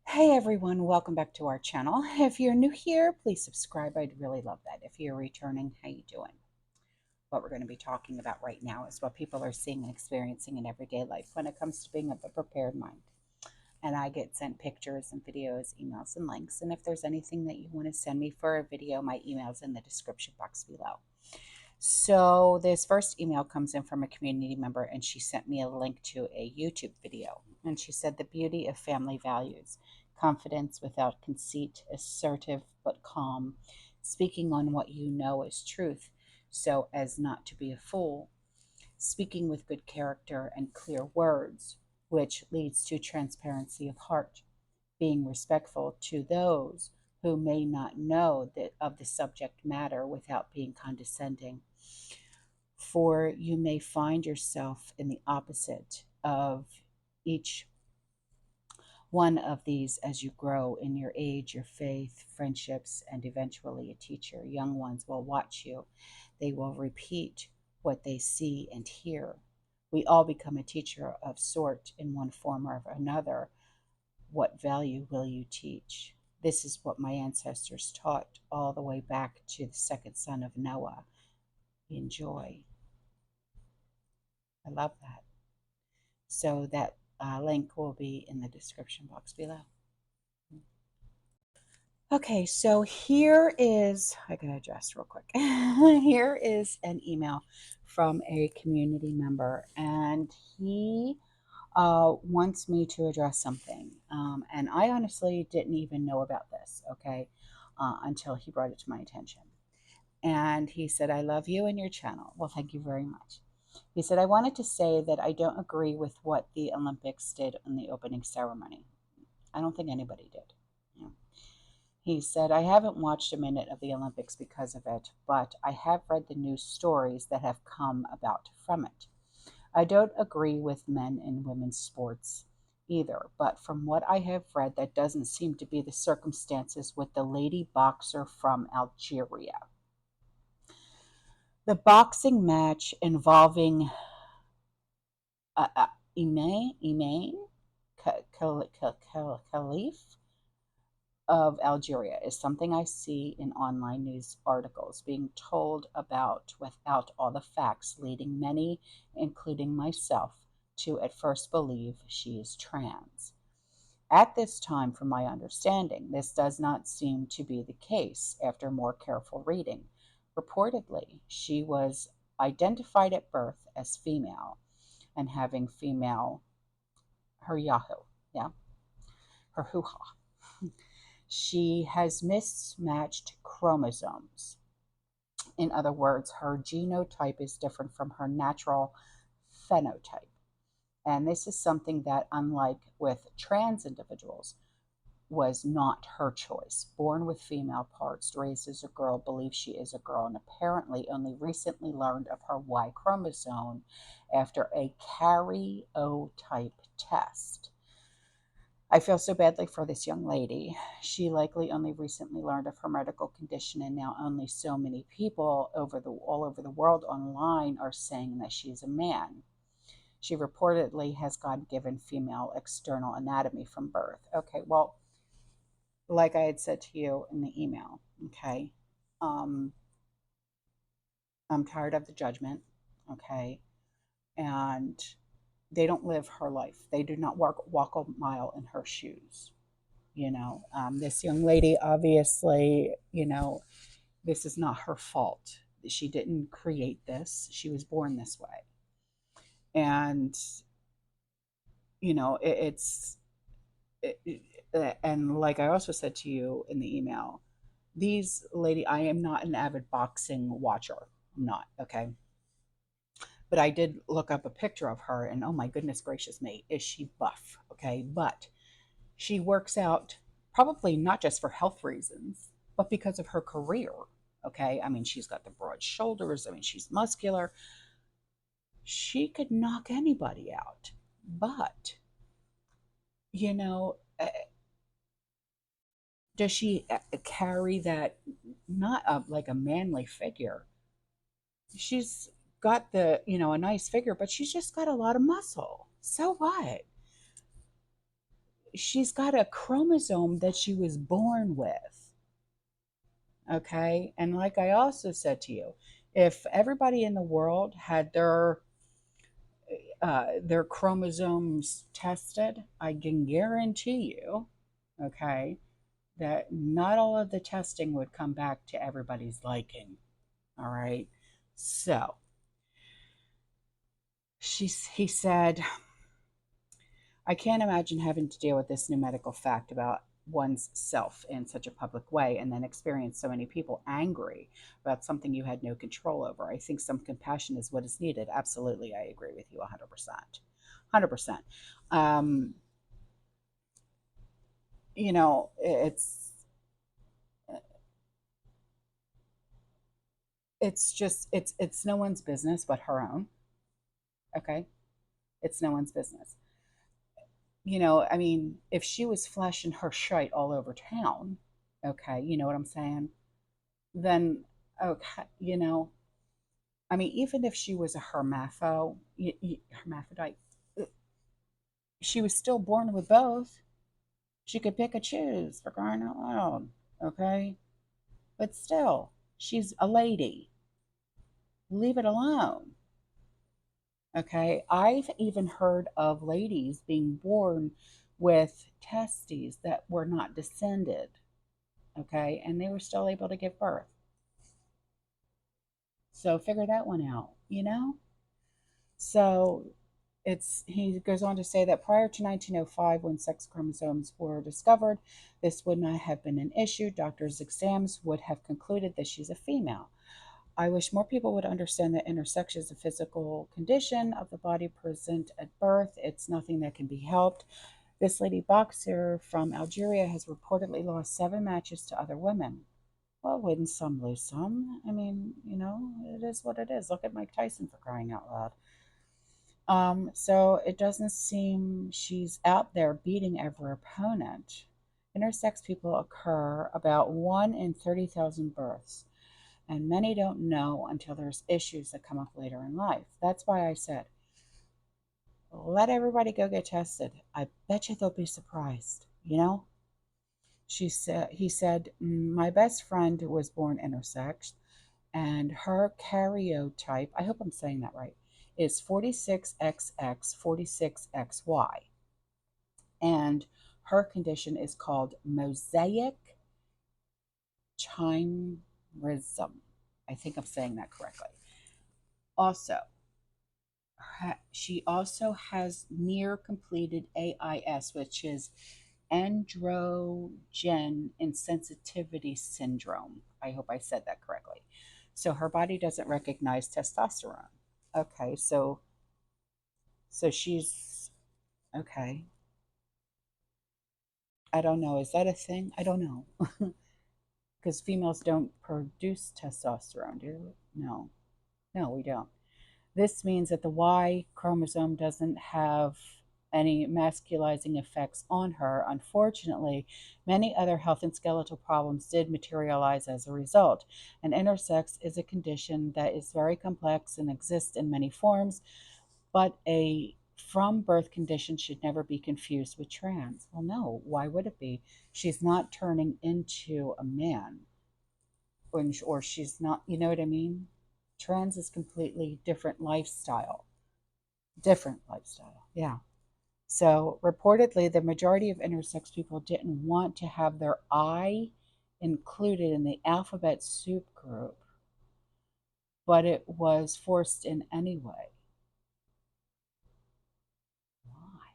Hey everyone, welcome back to our channel. If you're new here, please subscribe. I'd really love that. If you're returning, how you doing? What we're going to be talking about right now is what people are seeing and experiencing in everyday life when it comes to being of a prepared mind. And I get sent pictures and videos, emails, and links. And if there's anything that you want to send me for a video, my email's in the description box below. So this first email comes in from a community member, and she sent me a link to a YouTube video. And she said, "The beauty of family values: confidence without conceit, assertive but calm, speaking on what you know is truth so as not to be a fool, speaking with good character and clear words, which leads to transparency of heart, being respectful to those who may not know that of the subject matter without being condescending. For you may find yourself in the opposite of each one of these as you grow in your age, your faith, friendships, and eventually a teacher. Young ones will watch you. They will repeat what they see and hear. We all become a teacher of sort in one form or another. What value will you teach? This is what my ancestors taught all the way back to the second son of Noah. Enjoy." I love that. So that link will be in the description box below. Okay, so here is, I gotta adjust real quick. Here is an email from a community member, and he wants me to address something. And I honestly didn't even know about this, okay, until he brought it to my attention. And he said, "I love you and your channel." Well, thank you very much. He said, "I wanted to say that I don't agree with what the Olympics did in the opening ceremony." I don't think anybody did. Yeah. He said, "I haven't watched a minute of the Olympics because of it, but I have read the news stories that have come about from it. I don't agree with men and women's sports either, but from what I have read, that doesn't seem to be the circumstances with the lady boxer from Algeria. The boxing match involving Imane Khalif of Algeria is something I see in online news articles being told about without all the facts, leading many, including myself, to at first believe she is trans. At this time, from my understanding, this does not seem to be the case after more careful reading. Reportedly, she was identified at birth as female and having female her Yahoo, yeah, her hoo ha. She has mismatched chromosomes. In other words, her genotype is different from her natural phenotype. And this is something that, unlike with trans individuals, was not her choice. Born with female parts, raised as a girl, believes she is a girl, and apparently only recently learned of her Y chromosome after a karyotype test. I feel so badly for this young lady. She likely only recently learned of her medical condition, and now only so many people all over the world online are saying that she's a man. She reportedly has God-given female external anatomy from birth. Okay, well, like I had said to you in the email, okay, um, I'm tired of the judgment, okay, and they don't live her life. They do not walk a mile in her shoes. This young lady, obviously, this is not her fault. She didn't create this. She was born this way. And, it's, and like I also said to you in the email, I am not an avid boxing watcher. I'm not, okay? But I did look up a picture of her, and oh my goodness gracious me, is she buff, okay? But she works out probably not just for health reasons, but because of her career. Okay. I mean, she's got the broad shoulders. I mean, she's muscular. She could knock anybody out. But, you know, uh, does she carry that, not like a manly figure? She's got a nice figure, but she's just got a lot of muscle. So what? she's got a chromosome that she was born with. Okay. And like I also said to you, if everybody in the world had their chromosomes tested, I can guarantee you, okay, that not all of the testing would come back to everybody's liking. All right. So he said, I can't imagine having to deal with this new medical fact about one's self in such a public way and then experience so many people angry about something you had no control over. I think some compassion is what is needed. Absolutely. I agree with you 100%. 100%. Um, you know, it's just it's no one's business but her own. Okay. It's no one's business. I mean, if she was flashing her shite all over town, okay, you know what I'm saying? Then, okay, I mean, even if she was a hermaphrodite, uh, she was still born with both. She could pick and choose for crying out loud, okay? But still, she's a lady. Leave it alone, okay? I've even heard of ladies being born with testes that were not descended, okay? And they were still able to give birth. So figure that one out, you know? So he goes on to say that prior to 1905, when sex chromosomes were discovered, this would not have been an issue. Doctors' exams would have concluded that she's a female. I wish more people would understand that intersex is a physical condition of the body present at birth. It's nothing that can be helped. This lady boxer from Algeria has reportedly lost 7 matches to other women. Well, win some, lose some. I mean, it is what it is. Look at Mike Tyson, for crying out loud. So it doesn't seem she's out there beating every opponent. Intersex people occur about 1 in 30,000 births, and many don't know until there's issues that come up later in life. That's why I said, let everybody go get tested. I bet you they'll be surprised, he said, my best friend was born intersex, and her karyotype, I hope I'm saying that right, is 46XX 46XY. And her condition is called mosaic chimerism. I think I'm saying that correctly. Also, she also has near completed AIS, which is androgen insensitivity syndrome. I hope I said that correctly. So her body doesn't recognize testosterone. Okay, so she's okay. I don't know. Is that a thing? I don't know. Because females don't produce testosterone, do we? No. No, we don't. This means that the Y chromosome doesn't have any masculizing effects on her. Unfortunately, many other health and skeletal problems did materialize as a result. And intersex is a condition that is very complex and exists in many forms, but a from birth condition should never be confused with trans. Well, no, why would it be? She's not turning into a man, or she's not, you know what I mean? Trans is completely different lifestyle. Different lifestyle, yeah. So, reportedly, the majority of intersex people didn't want to have their I included in the alphabet soup group, but it was forced in anyway. Why?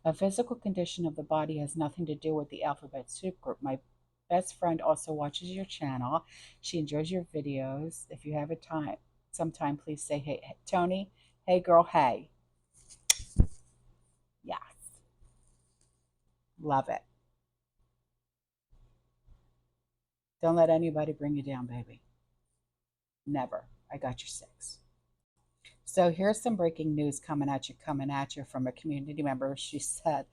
A physical condition of the body has nothing to do with the alphabet soup group. My best friend also watches your channel. She enjoys your videos. If you have a time, sometime, please say hey, Tony. Hey, girl. Hey. Yes. Love it. Don't let anybody bring you down, baby. Never. I got your six. So here's some breaking news coming at you from a community member. She said,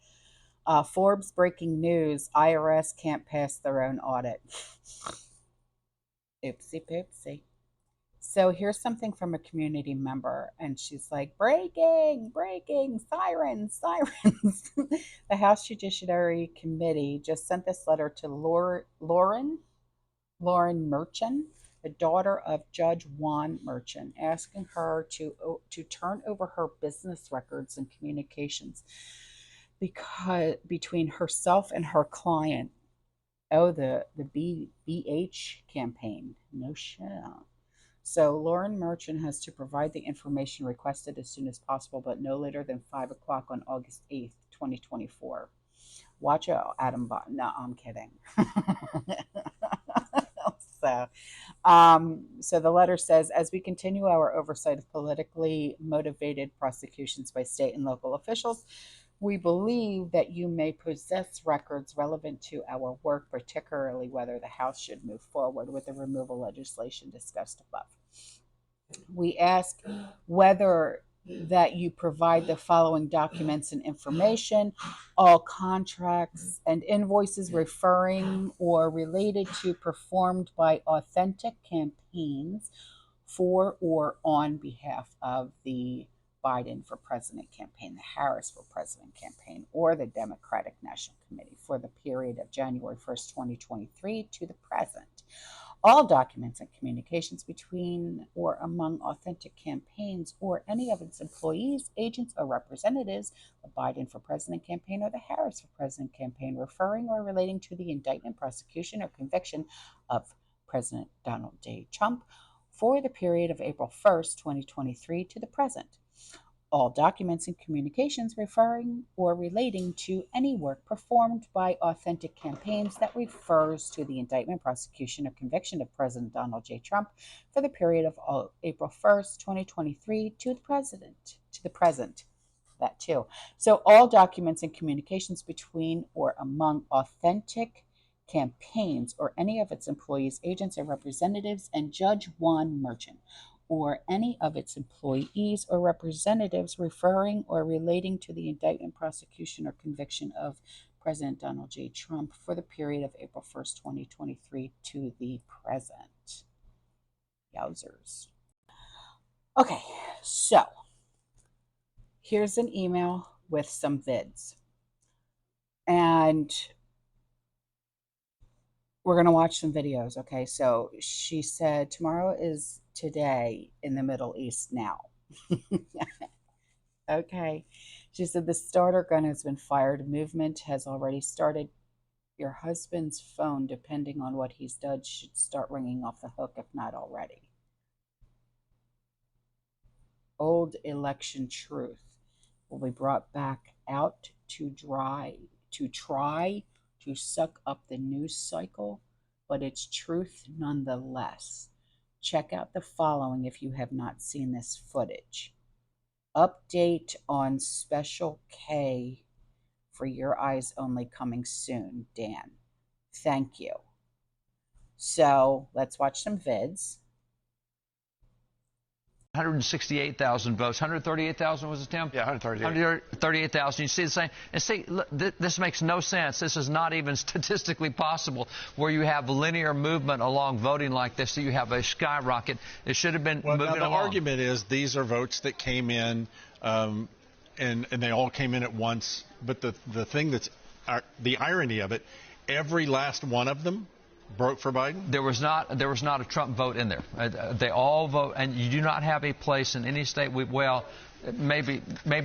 Forbes breaking news, IRS can't pass their own audit. Oopsie poopsie. So here's something from a community member, and she's like, breaking, breaking, sirens, sirens. The House Judiciary Committee just sent this letter to Lauren Merchant, the daughter of Judge Juan Merchant, asking her to turn over her business records and communications because between herself and her client. Oh, the BH campaign. No shit. So Lauren Merchant has to provide the information requested as soon as possible, but no later than 5 o'clock on August 8th, 2024. Watch out, Adam Bot. No, I'm kidding. so, so the letter says, as we continue our oversight of politically motivated prosecutions by state and local officials, we believe that you may possess records relevant to our work, particularly whether the House should move forward with the removal legislation discussed above. We ask whether that you provide the following documents and information: all contracts and invoices referring or related to performed by authentic campaigns for or on behalf of the Biden for President campaign, the Harris for President campaign, or the Democratic National Committee for the period of January 1st, 2023 to the present. All documents and communications between or among authentic campaigns or any of its employees, agents, or representatives, the Biden for President campaign or the Harris for President campaign, referring or relating to the indictment, prosecution, or conviction of President Donald J. Trump for the period of April 1st, 2023 to the present. All documents and communications referring or relating to any work performed by authentic campaigns that refers to the indictment, prosecution, or conviction of President Donald J. Trump for the period of April 1st, 2023 to the present. That too. So all documents and communications between or among authentic campaigns or any of its employees, agents, or representatives and Judge Juan Merchant or any of its employees or representatives referring or relating to the indictment, prosecution, or conviction of President Donald J. Trump for the period of April 1st, 2023 to the present. Yowzers. Okay, so here's an email with some vids. And we're going to watch some videos, okay? So she said, tomorrow is today in the Middle East now. Okay. She said, the starter gun has been fired. Movement has already started. Your husband's phone, depending on what he's done, should start ringing off the hook, if not already. Old election truth will be brought back out to try to suck up the news cycle, but it's truth nonetheless. Check out the following if you have not seen this footage. Update on Special K for your eyes only coming soon, Dan. Thank you. So let's watch some vids. 168,000 votes. 138,000 was it, Tim? Yeah, 138. 138,000. You see the same? And see, look, this makes no sense. This is not even statistically possible where you have linear movement along voting like this, so you have a skyrocket. It should have been moving along. The argument is these are votes that came in, and they all came in at once. But the thing that's the irony of it, every last one of them broke for Biden? There was not a Trump vote in there. They all vote, and you do not have a place in any state. Maybe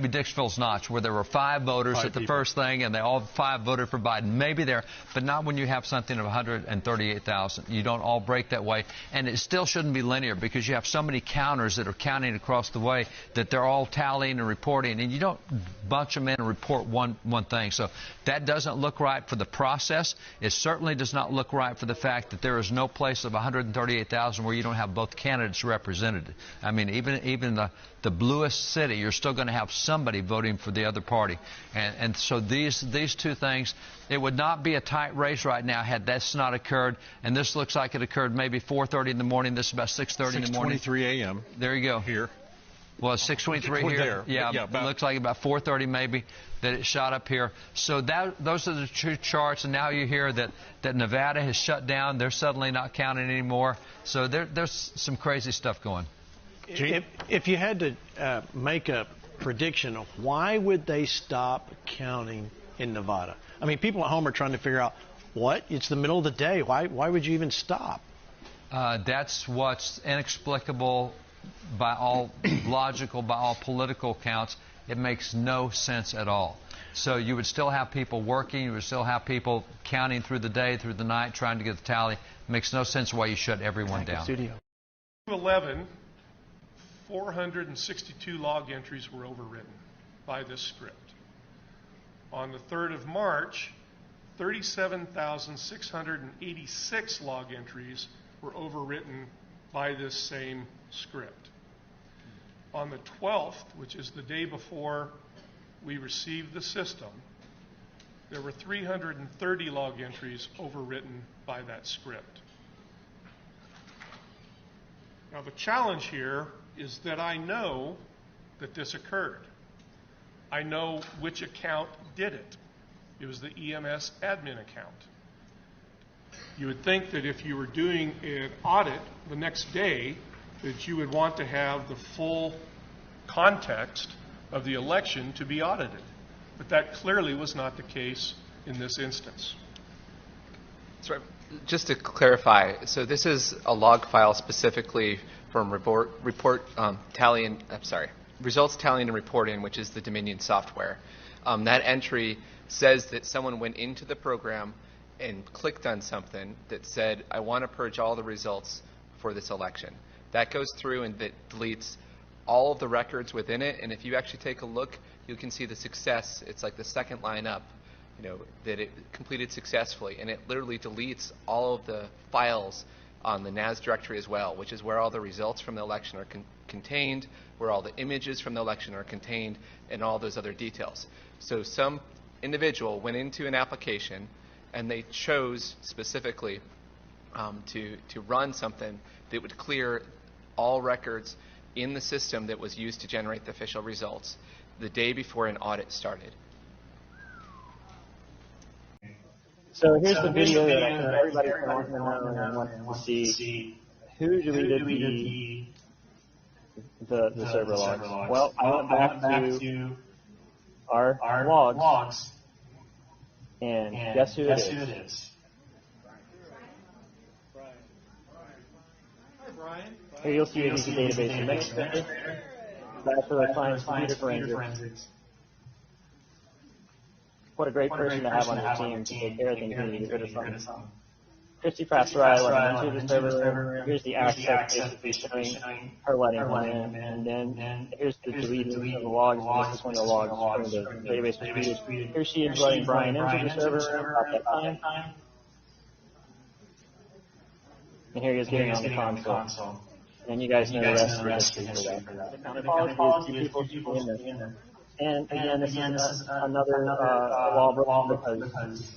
Dixville's Notch, where there were 5 voters at the first thing, and they all 5 voted for Biden. Maybe there, but not when you have something of 138,000. You don't all break that way, and it still shouldn't be linear because you have so many counters that are counting across the way that they're all tallying and reporting, and you don't bunch them in and report one thing. So that doesn't look right for the process. It certainly does not look right for the fact that there is no place of 138,000 where you don't have both candidates represented. I mean, even the bluest city, you're still going to have somebody voting for the other party. And so these two things, it would not be a tight race right now had this not occurred. And this looks like it occurred maybe 4:30 in the morning. This is about 6:30 in the morning. 6:23 a.m. There you go. Here. Well, 623 here. There. Yeah, Yeah, it looks like about 430 maybe that it shot up here. So those are the two charts, and now you hear that Nevada has shut down. They're suddenly not counting anymore. So there's some crazy stuff going. If you had to make a prediction of why would they stop counting in Nevada? I mean, people at home are trying to figure out, what? It's the middle of the day. Why would you even stop? That's what's inexplicable by all logical, by all political counts. It makes no sense at all. So you would still have people working. You would still have people counting through the day, through the night, trying to get the tally. It makes no sense why you shut everyone down. Studio. 11, 462 log entries were overwritten by this script. On the 3rd of March, 37,686 log entries were overwritten by this same script. On the 12th, which is the day before we received the system, there were 330 log entries overwritten by that script. Now, the challenge here is that I know that this occurred. I know which account did it. It was the EMS admin account. You would think that if you were doing an audit the next day, that you would want to have the full context of the election to be audited. But that clearly was not the case in this instance. So just to clarify, so this is a log file specifically from results tallying and reporting, which is the Dominion software. That entry says that someone went into the program and clicked on something that said, I want to purge all the results for this election. That goes through and that deletes all of the records within it, and if you actually take a look, you can see the success. It's like the second line up, that it completed successfully, and it literally deletes all of the files on the NAS directory as well, which is where all the results from the election are contained, where all the images from the election are contained, and all those other details. So some individual went into an application and they chose specifically to run something that would clear all records in the system that was used to generate the official results the day before an audit started. So here's the video that I think everybody's going to know and wants to see. Who deleted the server logs? Well, I went back to our logs, and guess who it is? Here you'll see it in the database administrator. Bachelor of Science Computer Forensics. What a great person to have on your team to take care of things when you get rid of something. Christy Passerai let him into the server. Here's the access basically showing her letting him in. And then here's the deleting of the logs. This is when the logs from the database was deleted. Here she is letting Brian into the server about that time. And here he is getting on the console. And you guys know the rest of the history for that. Apologies to people who in there. And again, this is another law broken because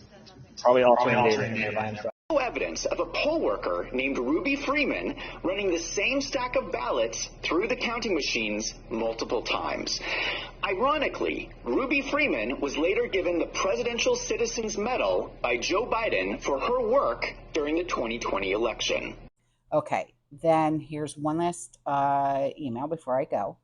probably altering data in there by himself. Evidence of a poll worker named Ruby Freeman running the same stack of ballots through the counting machines multiple times. Ironically, Ruby Freeman was later given the Presidential Citizens Medal by Joe Biden for her work during the 2020 election. Okay, then here's one last email before I go.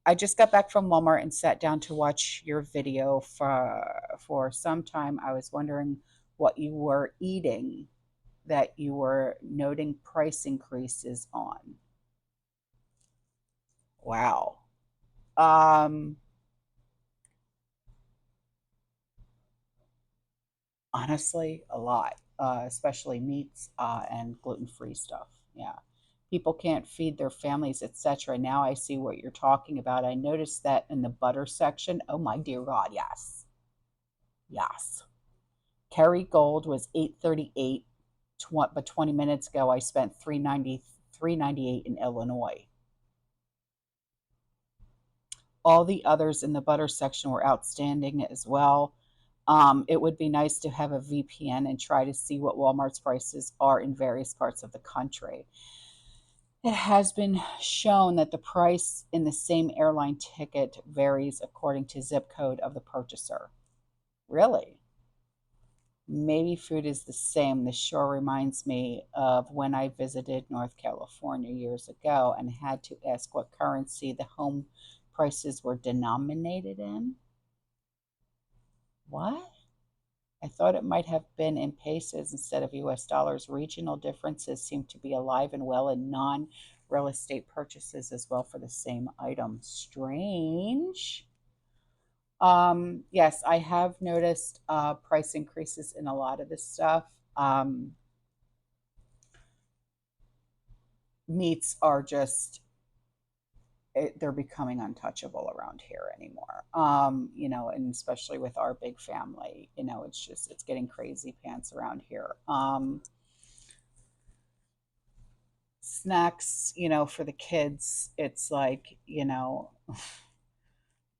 I just got back from Walmart and sat down to watch your video for some time. I was wondering what you were eating that you were noting price increases on. Wow. Honestly, a lot, especially meats and gluten-free stuff. Yeah. People can't feed their families, etc. Now I see what you're talking about. I noticed that in the butter section. Oh my dear God, yes. Yes. Kerrygold was $8.38, but 20 minutes ago I spent $3.98 in Illinois. All the others in the butter section were outstanding as well. It would be nice to have a VPN and try to see what Walmart's prices are in various parts of the country. It has been shown that the price in the same airline ticket varies according to zip code of the purchaser. Really? Maybe food is the same. This sure reminds me of when I visited North California years ago and had to ask what currency the home prices were denominated in. What? I thought it might have been in pesos instead of US dollars. Regional differences seem to be alive and well in non real estate purchases as well for the same item. Strange. Yes, I have noticed price increases in a lot of this stuff. Meats are just they're becoming untouchable around here anymore. And especially with our big family, it's getting crazy pants around here. Snacks, for the kids, it's like, do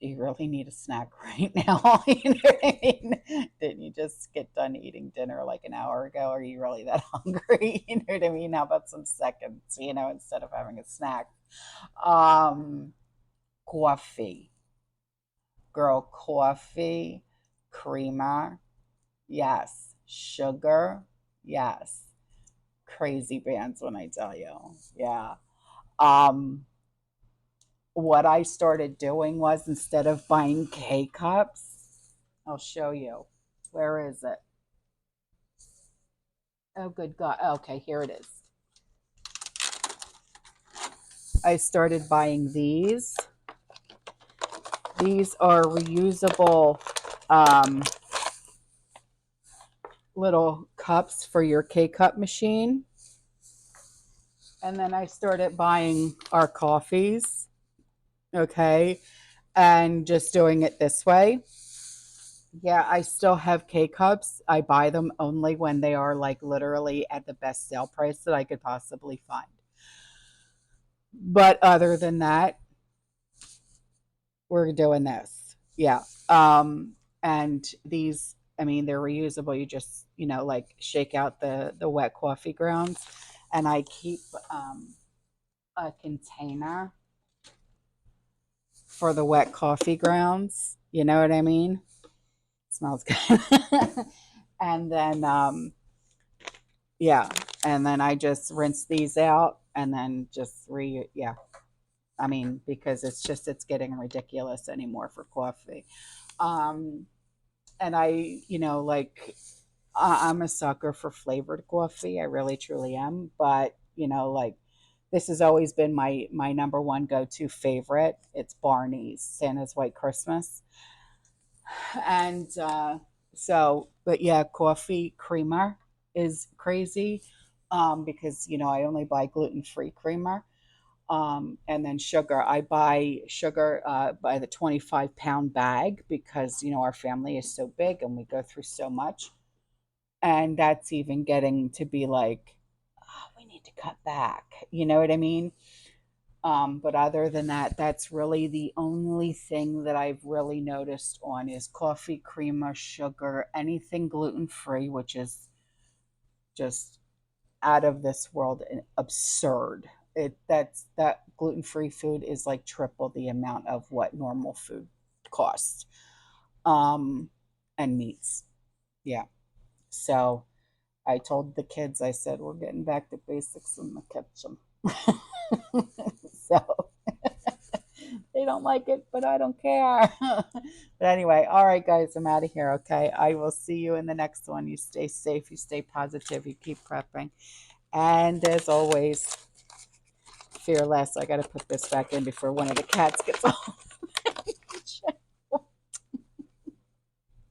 you really need a snack right now? You know what I mean? Didn't you just get done eating dinner like an hour ago? Are you really that hungry? You know what I mean? How about some seconds, instead of having a snack? Um, Coffee. Girl, coffee, creamer, yes. Sugar, yes. Crazy bands when I tell you. Yeah. Um, what I started doing was instead of buying K cups, I'll show you. Where is it? Oh, good God. Okay, here it is. I started buying these. These are reusable little cups for your K-cup machine. And then I started buying our coffees, okay, and just doing it this way. Yeah, I still have K-cups. I buy them only when they are like literally at the best sale price that I could possibly find. But other than that, we're doing this. Yeah. And these, I mean, they're reusable. You just, like shake out the wet coffee grounds, and I keep a container for the wet coffee grounds. You know what I mean? It smells good. And then, yeah, and then I just rinse these out and then yeah. I mean, because it's getting ridiculous anymore for coffee. Um, and I'm a sucker for flavored coffee. I really truly am. But, like, this has always been my number one go-to favorite. It's Barney's Santa's White Christmas. And but yeah, coffee creamer is crazy, because, I only buy gluten-free creamer. And then sugar. I buy sugar by the 25-pound bag because, our family is so big and we go through so much. And that's even getting to be like, oh, we need to cut back. You know what I mean? But other than that, that's really the only thing that I've really noticed on is coffee, creamer, sugar, anything gluten free, which is just out of this world and absurd. That gluten free food is like triple the amount of what normal food costs. Um, and meats. Yeah. So I told the kids, I said, we're getting back to basics in the kitchen. So they don't like it, but I don't care. But anyway, all right, guys, I'm out of here. Okay. I will see you in the next one. You stay safe, you stay positive, you keep prepping. And as always, fear less. I got to put this back in before one of the cats gets off.